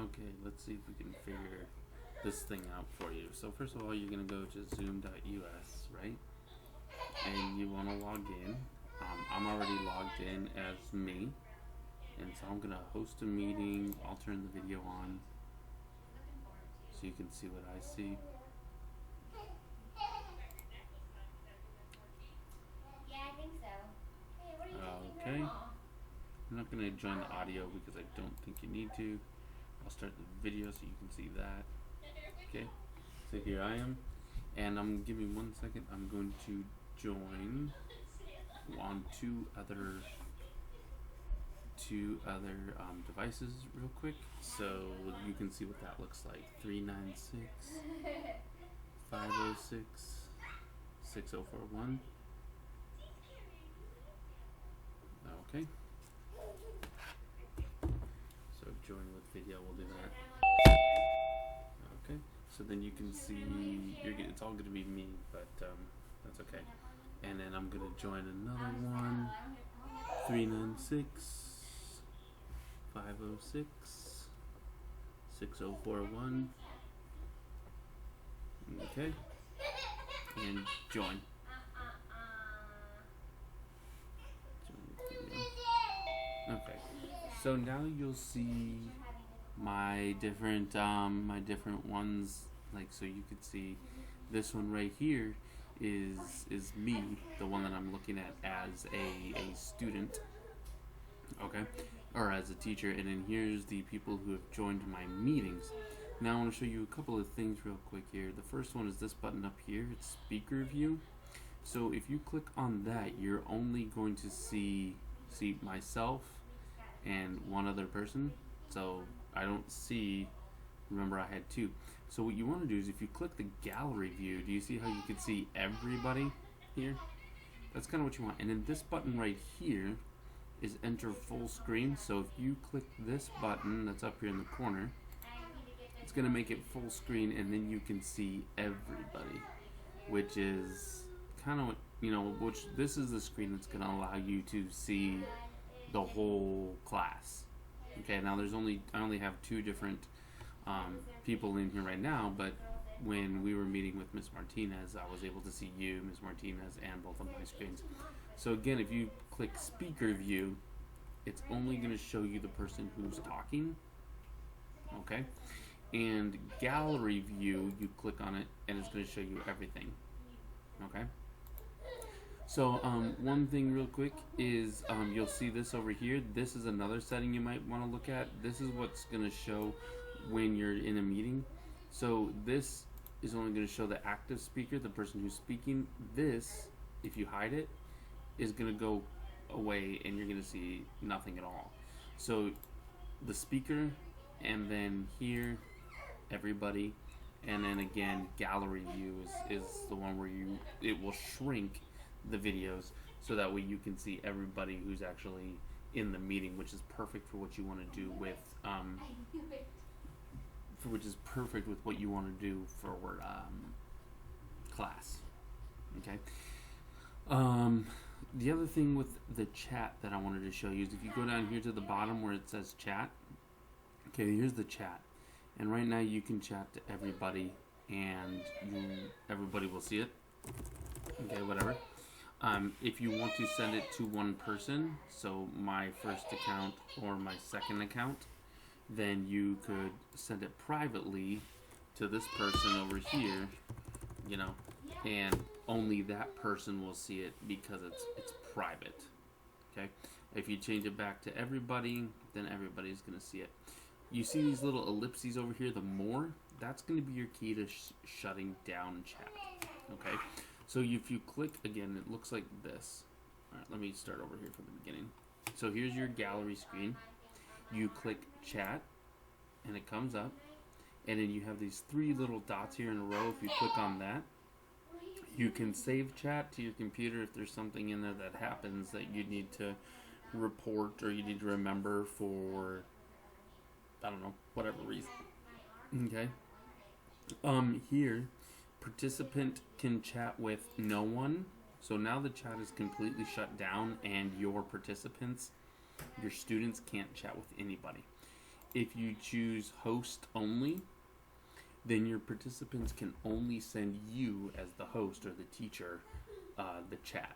Okay, let's see if we can figure this thing out for you. So first of all, you're gonna go to zoom.us, right? And you wanna log in. I'm already logged in as me, and so I'm gonna host a meeting. I'll turn the video on so you can see what I see. Yeah, I think so. Hey, what are you taking, Okay. Grandma? I'm not gonna join the audio because I don't think you need to. I'll start the video so you can see that. Okay. So here I am, and give me 1 second. I'm going to join on devices real quick, so you can see what that looks like. 396 506 6041. Okay. So join with video. We'll do that. Okay. So then you can see it's all going to be me, but that's okay. And then I'm gonna join another one. 396 506 6041. Okay. And join. Okay. So now you'll see my different ones. Like, so you could see this one right here is me, the one that I'm looking at as a student, okay, or as a teacher. And then here's the people who have joined my meetings. Now I want to show you a couple of things real quick here. The first one is this button up here. It's speaker view. So if you click on that, you're only going to see myself and one other person. So I don't see, remember I had two. So what you want to do is if you click the gallery view, do you see how you can see everybody here? That's kind of what you want. And then this button right here is enter full screen. So if you click this button that's up here in the corner, it's going to make it full screen, and then you can see everybody, which is kind of, which this is the screen that's going to allow you to see the whole class. Okay, now I only have two different people in here right now, but when we were meeting with Miss Martinez, I was able to see you, Miss Martinez, and both of my screens. So again, if you click speaker view, it's only going to show you the person who's talking. Okay, and gallery view, you click on it, and it's going to show you everything. Okay. So one thing real quick is you'll see this over here. This is another setting you might want to look at. This is what's going to show when you're in a meeting. So this is only going to show the active speaker, the person who's speaking. This, if you hide it, is going to go away and you're going to see nothing at all. So the speaker, and then here, everybody, and then again, gallery view is the one where it will shrink the videos so that way you can see everybody who's actually in the meeting, which is perfect for what you want to do with what you want to do for class. Okay. The other thing with the chat that I wanted to show you is if you go down here to the bottom where it says chat. Okay, here's the chat, and right now you can chat to everybody, and everybody will see it. Okay, whatever. If you want to send it to one person, so my first account or my second account, then you could send it privately to this person over here, and only that person will see it because it's private. Okay? If you change it back to everybody, then everybody's going to see it. You see these little ellipses over here, the more, that's going to be your key to shutting down chat. Okay? So if you click again, it looks like this. Alright, let me start over here from the beginning. So here's your gallery screen. You click chat, and it comes up. And then you have these three little dots here in a row. If you click on that, you can save chat to your computer if there's something in there that happens that you need to report or you need to remember for, I don't know, whatever reason. Okay. Here, participant can chat with no one. So now the chat is completely shut down, and your participants, your students, can't chat with anybody. if you choose host only, then your participants can only send you as the host or the teacher the chat.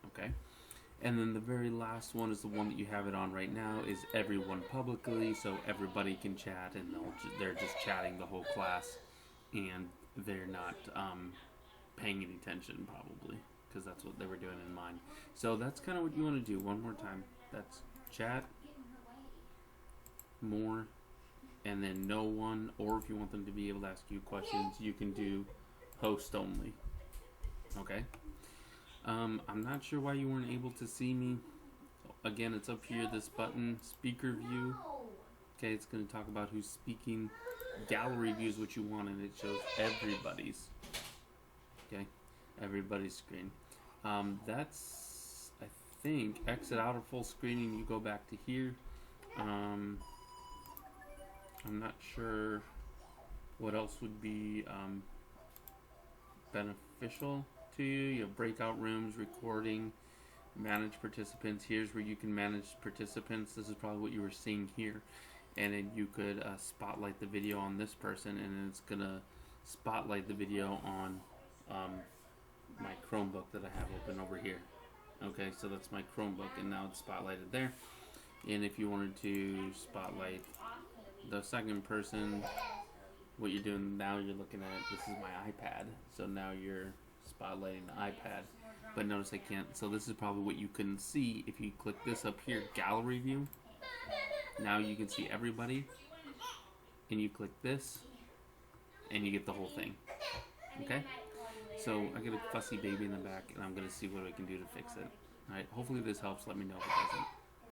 Okay? And then the very last one is the one that you have it on right now, is everyone publicly, so everybody can chat, and they're just chatting the whole class, and they're not paying any attention probably, because that's what they were doing in mine. So that's kind of what you want to do. One more time. That's chat, more, and then no one, or if you want them to be able to ask you questions, you can do host only. Okay? I'm not sure why you weren't able to see me. Again, it's up here, this button, speaker view. Okay, it's going to talk about who's speaking. Gallery view is what you want, and it shows everybody's. Okay, everybody's screen. That's, I think, exit out of full screen and you go back to here. I'm not sure what else would be beneficial to you. You have breakout rooms, recording, manage participants. Here's where you can manage participants. This is probably what you were seeing here. And then you could spotlight the video on this person, and then it's going to spotlight the video on my Chromebook that I have open over here. Okay, so that's my Chromebook, and now it's spotlighted there. And if you wanted to spotlight the second person, what you're doing now, you're looking at, this is my iPad, so now you're spotlighting the iPad, but notice I can't. So this is probably what you couldn't see if you click this up here, gallery view. Now you can see everybody, and you click this and you get the whole thing. Okay, so I get a fussy baby in the back, and I'm gonna see what I can do to fix it. Alright, hopefully this helps. Let me know if it doesn't.